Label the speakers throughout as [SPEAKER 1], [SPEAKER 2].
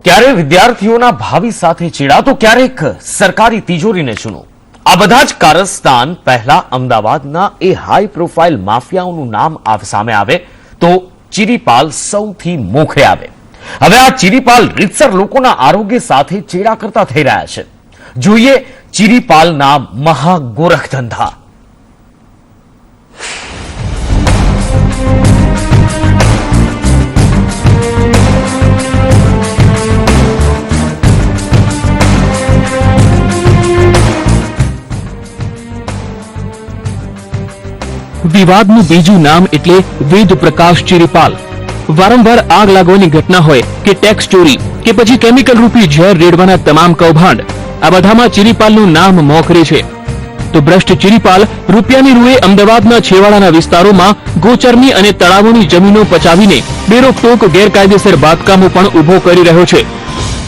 [SPEAKER 1] ક્યારે વિદ્યાર્થીઓના ભાવિ સાથે ચેડા તો ક્યારેક સરકારી તિજોરીને ચૂનો। આ બધા જ કારસ્તાન પહેલા અમદાવાદના એ હાઈ પ્રોફાઇલ માફિયાઓનું નામ સામે આવે તો ચિરીપાલ સૌથી મોખરે આવે। હવે આ ચિરીપાલ રીતસર લોકોના આરોગ્ય સાથે ચેડા કરતા થઈ રહ્યા છે। જોઈએ ચિરીપાલના મહાગોરખ ધંધા।
[SPEAKER 2] વિવાદનું બીજું નામ એટલે વેદ પ્રકાશ ચિરીપાલ। વારંવાર આગ લાગવાની ઘટના હોય કે ટેક્સ ચોરી કે પછી કેમિકલ રૂપી ઝેર રેડવાના તમામ કૌભાંડ, આ બધામાં ચિરીપાલનું નામ મોખરે છે। તો ભ્રષ્ટ ચિરીપાલ રૂપિયાની રૂએ અમદાવાદના છેવાડાના વિસ્તારોમાં ગોચરની અને તળાવોની જમીનો પચાવીને બેરોકટોક ગેરકાયદેસર બાંધકામો પણ ઉભો કરી રહ્યો છે।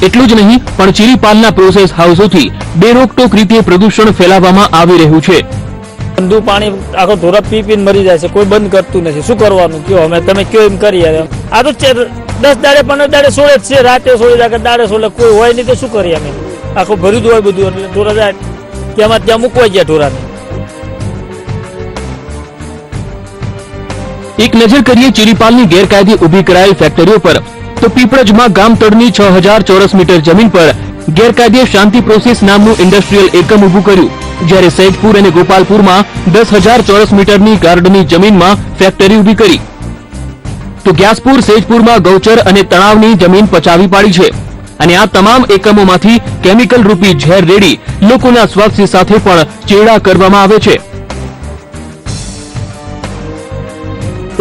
[SPEAKER 2] એટલું જ નહીં, પણ ચિરીપાલના પ્રોસેસ હાઉસોથી બેરોકટોક રીતે પ્રદૂષણ ફેલાવવામાં આવી રહ્યું છે।
[SPEAKER 3] ગંદુ પાણી આખો ધોરા પી પીને મરી જાય છે, કોઈ બંધ કરતું નથી। શું કરવાનું કયો? અમે તમે કયો એમ કરીએ। આ તો 10 દાડે 15 દાડે છોડે જ છે, રાતે છોડી જાય, દાડે છોડે, કોઈ હોય નહીં તો શું કરીએ અમે? આખું ભર્યું જ હોય બધું, એટલે ઢોરા જાય ત્યાં ત્યાં મૂકવા ગયા ઢોરાને।
[SPEAKER 2] એક નજર કરીએ ચિરીપાલની ગેરકાયદે ઉભી કરાયેલ ફેક્ટરીઓ પર તો પીપળજમાં ગામતળની 6000 ચોરસ મીટર જમીન પર ગેરકાયદે શાંતિ પ્રોસેસ નામનું ઇન્ડસ્ટ્રીયલ એકમ ઉભું કર્યું, જ્યારે સૈદપુર અને ગોપાલપુરમાં 10,000 ચોરસ મીટરની ગાર્ડની જમીનમાં ફેક્ટરી ઉભી કરી। તો ગ્યાસપુર સૈદપુરમાં ગૌચર અને તળાવની જમીન પચાવી પાડી છે, અને આ તમામ એકમોમાંથી કેમિકલ રૂપી ઝેર રેડી લોકોના સ્વાસ્થ્ય સાથે પણ ચેડા કરવામાં આવે છે।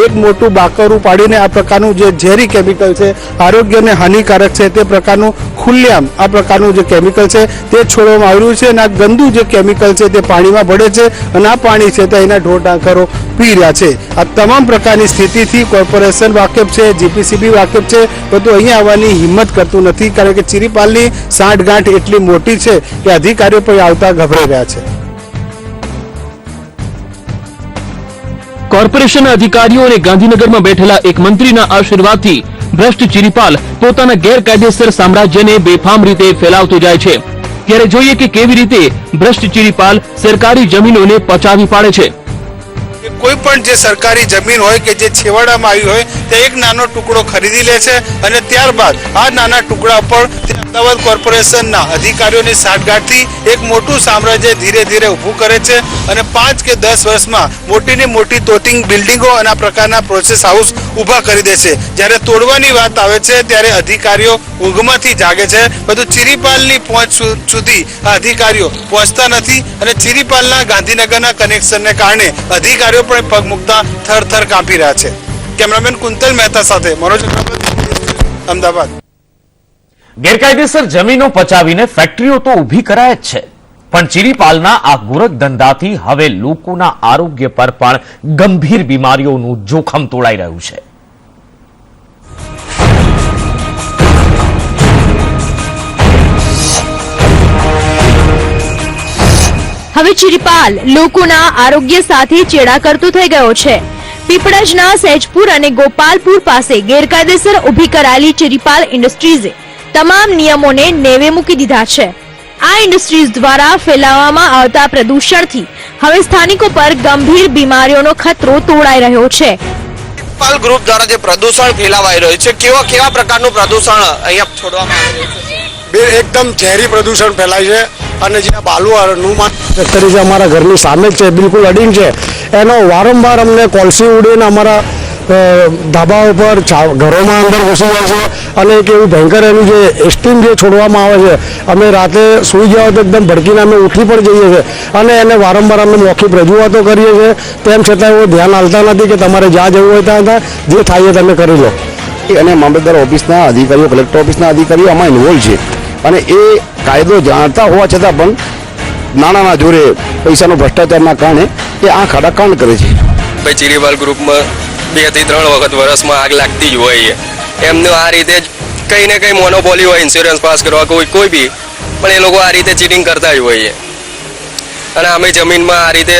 [SPEAKER 4] એક મોટું બાકરું પાડીને આ પ્રકારનું જે ઝેરી કેમિકલ છે, આરોગ્યને હાનિકારક છે, તે પ્રકારનું ખુલ્લેઆમ આ પ્રકારનું જે કેમિકલ છે તે છોડવામાં આવ્યું છે, અને આ ગંદુ જે કેમિકલ છે તે પાણીમાં ભળે છે, અને આ પાણી છે તે અહીંના ઢોર ઢાંખરો પી રહ્યા છે। આ તમામ પ્રકારની સ્થિતિથી કોર્પોરેશન વાકેફ છે, જીપીસીબી વાકેફ છે, બધું અહીંયા આવવાની હિંમત કરતું નથી, કારણ કે ચિરીપાલની સાંઠગાંઠ એટલી મોટી છે કે અધિકારીઓ પણ આવતા ગભરાઈ રહ્યા છે।
[SPEAKER 2] કોર્પોરેશનના અધિકારીઓ અને ગાંધીનગરમાં બેઠેલા એક મંત્રીના આશીર્વાદથી ભ્રષ્ટ ચિરીપાલ પોતાના ગેરકાયદેસર સામ્રાજ્યને બેફામ રીતે ફેલાવતો જાય છે। ત્યારે જોઈએ કે કેવી રીતે ભ્રષ્ટ ચિરીપાલ સરકારી જમીનોને પચાવી પાડે છે।
[SPEAKER 4] કોઈ પણ જે સરકારી જમીન હોય કે જે છેવાડામાં આવી હોય તે એક નાનો ટુકડો ખરીદી લે છે, અને ત્યારબાદ આ નાના ટુકડા પર અમદાવાદ કોર્પોરેશનના અધિકારીઓની સાંઠગાંઠથી એક મોટું સામ્રાજ્ય ધીરે ધીરે ઊભું કરે છે, અને 5 કે 10 વર્ષમાં મોટીની મોટી તોતિંગ બિલ્ડિંગો અને આ પ્રકારના પ્રોસેસ હાઉસ ઊભા કરી દે છે। જ્યારે તોડવાની વાત આવે છે ત્યારે અધિકારીઓ ઊંઘમાંથી જાગે છે, બધું ચિરીપાલની પહોંચ સુધી આ અધિકારીઓ પહોંચતા નથી, અને ચિરીપાલના ગાંધીનગરના કનેક્શનને કારણે અધિકારીઓ પણ પગ મુકતા થરથર કાંપી રહ્યા છે। કેમેરામેન કુંતલ મહેતા સાથે મનોજ અમદાવાદ।
[SPEAKER 1] ગેરકાયદેસર જમીનો પચાવીને ફેક્ટરીઓ તો ઊભી કરાય જ છે, પણ ચિરીપાલના આ ગોરખ ધંધાથી હવે લોકોના આરોગ્ય પર પણ ગંભીર બીમારીઓનું જોખમ તોડાઈ રહ્યું છે।
[SPEAKER 5] હવે ચિરીપાલ લોકોના આરોગ્ય સાથે ચેડા કરતો થઈ ગયો છે। પીપળજના સૈદપુર અને ગોપાલપુર પાસે ગેરકાયદેસર ઊભી કરાયેલી ચિરીપાલ ઇન્ડસ્ટ્રીઝે તમામ નિયમોને નેવે મૂકી દીધા છે। આ ઇન્ડસ્ટ્રીઝ દ્વારા ફેલાવવામાં આવતા પ્રદૂષણથી હવે સ્થાનિકો પર ગંભીર બીમારીઓનો ખતરો તોડાઈ રહ્યો છે।
[SPEAKER 6] ચિરીપાલ ગ્રુપ દ્વારા જે પ્રદૂષણ ફેલાવાઈ રહ્યું છે, કેવા પ્રકારનું પ્રદૂષણ અહીંયા છોડવામાં આવી રહ્યું છે?
[SPEAKER 4] એકદમ ઝેરી પ્રદૂષણ ફેલાય છે, અને જે બાલુનું ફેક્ટરી છે અમારા ઘરની સામે જ છે, બિલકુલ અડીને છે, એનો વારંવાર અમને કોલસી ઉડીને અમારા ધાબા ઉપર ઘરોમાં અંદર ઘૂસી જાય છે, અને એક એવું ભયંકર એનું જે સ્ટીમ જે છોડવામાં આવે છે, અમે રાતે સૂઈ ગયા તો એકદમ ભડકીને અમે ઉઠી પણ જઈએ છીએ, અને એને વારંવાર અમે મૌખિક રજૂઆતો કરીએ છીએ, તેમ છતાં એવું ધ્યાન આપતા નથી કે તમારે જ્યાં જવું હોય ત્યાં જે થાય એ તમે કરી લો।
[SPEAKER 7] અને મામલતદાર ઓફિસના અધિકારીઓ, કલેક્ટર ઓફિસના અધિકારીઓ આમાં ઇન્વોલ્વ છે, અને એ કાયદો જાણતા હોવા છતાં પણ નાણાંના જોરે પૈસાનો ભ્રષ્ટાચારના કારણે એ આંખ આડા કાંડ કરે છે।
[SPEAKER 6] ભાઈ ચિરીપાલ ગ્રુપમાં 2 થી 3 વખત વર્ષમાં આગ લાગતી જ હોય છે। એમનું આ રીતે જ કંઈ ને કંઈ મોનોપોલી હોય, ઇન્સ્યોરન્સ પાસ કરવા કોઈ બી, પણ એ લોકો આ રીતે ચીટિંગ કરતા જ હોય છે, અને અમે જમીનમાં આ રીતે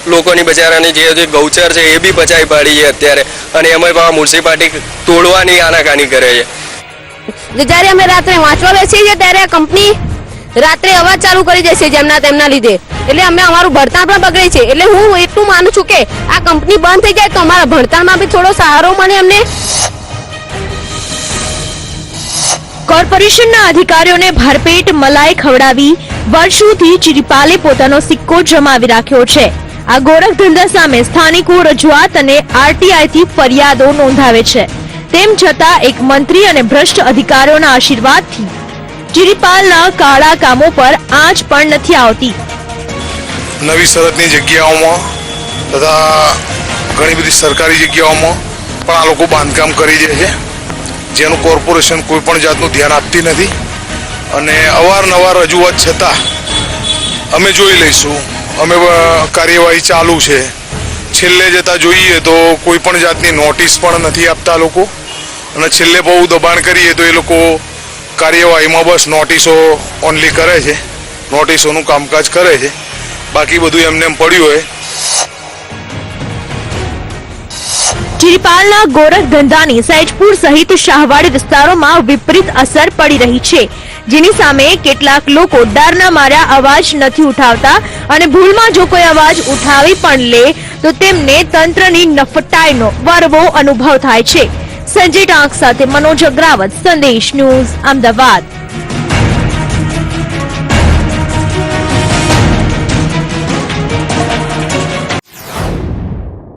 [SPEAKER 6] લોકોની બજારાની જે ગૌચર છે એ બી પચાવી પાડી છે અત્યારે, અને એમાં મ્યુનિસિપાલિટી તોડવાની આનાકાની કરે છે।
[SPEAKER 8] જ્યારે અમે રાત્રે વાંચવા બેસીએ છીએ ત્યારે આ કંપની રાત્રે અવાજ ચાલુ કરી દે છે તેમના લીધે, એટલે અમે અમારું ભણતર પણ બગડે છે. એટલે હું એટલું માનું છું કે આ કંપની બંધ થઈ જાય તો અમારા ભણતરમાં બી થોડો સહારો મળે અમને.
[SPEAKER 5] કોર્પોરેશનના અધિકારીઓને ભરપેટ મલાઈ ખવડાવી વર્ષોથી ચિરીપાલે પોતાનો સિક્કો જમાવી રાખ્યો છે. આ ગોરખ ધંધા સામે સ્થાનિકો રજૂઆત અને આરટીઆઈથી ફરિયાદો નોંધાવે છે. તેમ છતાં એક મંત્રી અને ભ્રષ્ટ અધિકારીઓના આશીર્વાદથી ચિરીપાલના કાળા કામો પર આંચ પણ નથી આવતી.
[SPEAKER 4] નવી શરતની જગ્યાઓમાં તથા ઘણી બધી સરકારી જગ્યાઓમાં પણ આ લોકો બાંધકામ કરી દે છે, જેનું કોર્પોરેશન કોઈ પણ જાતનું ધ્યાન આપતી નથી. અને અવારનવાર રજૂઆત છતાં અમે જોઈ લઈશું, અમે કાર્યવાહી ચાલુ છે. છેલ્લે જતાં જોઈએ તો કોઈ પણ જાતની નોટિસ પણ નથી આપતા લોકો, અને છેલ્લે બહુ દબાણ કરીએ તો એ લોકો કાર્યવાહીમાં બસ નોટિસો ઓનલી કરે છે, નોટિસોનું કામકાજ કરે છે. બાકી બધું એમને એમ પડ્યું હોય.
[SPEAKER 5] ચિરીપાલના ગોરખ ધંધાની સૈજપુર સહિત શાહવાડી વિસ્તારોમાં વિપરીત અસર પડી રહી છે, જેની સામે કેટલાક લોકો ડરના માર્યા અવાજ નથી ઉઠાવતા અને ભૂલમાં જો કોઈ અવાજ ઉઠાવી પણ લે તો તેમને તંત્રની નફટાઈનો વરવો અનુભવ થાય છે. સંજય ટાંક સાથે મનોજ અગ્રાવત, સંદેશ ન્યૂઝ, અમદાવાદ.